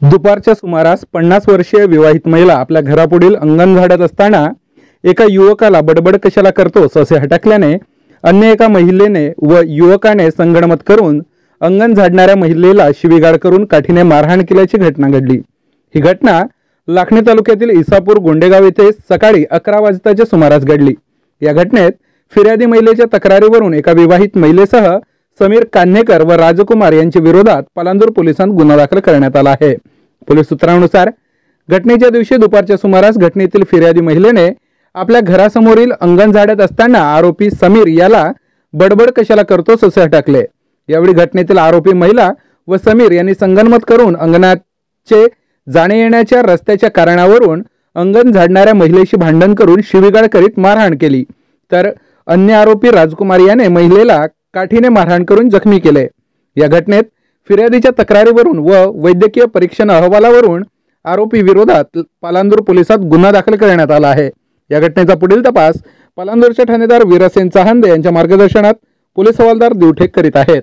दुपारच्या सुमारास 50 वर्षीय विवाहित महिला आपल्या घरापुढील अंगण झाडत असताना एका युवकाला बडबड कशाला करतोस असे हटकल्याने अन्य एका महिलेने व युवकाने संगनमत करून अंगण झाडणाऱ्या महिलेला शिवीगाळ करून काठीने मारहाण केल्याची घटना घडली। ही घटना लाखनी तालुक्यातील इसापूर गोंडेगाव येथे सकाळी 11 वाजताच्या सुमारास घडली। या घटनेत फिर्यादी महिलेच्या तक्रारीवरून एका विवाहित महिलेसह समीर कान्हेकर व राजकुमार यांच्या विरोधात पलांदूर पोलिसांत गुन्हा दाखल करण्यात आला आहे। पोलीस सूत्रांनुसार घटनेच्या दिवशी दुपारच्या सुमारास घटनेतील फिर्यादी महिलेने आपल्या घरासमोरील अंगण झाडत असताना आरोपी समीर याला बडबड कशाला करतोस असे हटकले। यावेळी घटनेतील आरोपी महिला व समीर यांनी संगनमत करून अंगणाचे जाणे येण्याच्या रस्त्याच्या कारणावरून अंगण झाडणाऱ्या महिलेशी भांडण करून शिवीगाळ करीत मारहाण केली, तर अन्य आरोपी राजकुमार याने महिलेला काठीने मारहाण करून जखमी केले। या घटनेत फिर्यादीच्या तक्रारीवरून व वैद्यकीय परीक्षण अहवालावरून आरोपी विरोधात पलांदूर पोलिसात गुन्हा दाखल करण्यात आला आहे। या घटनेचा पुढील तपास पलांदूरचे ठाणेदार वीरसेन चाहंदे यांच्या मार्गदर्शनात पोलीस हवालदार दिवठे करीत आहेत।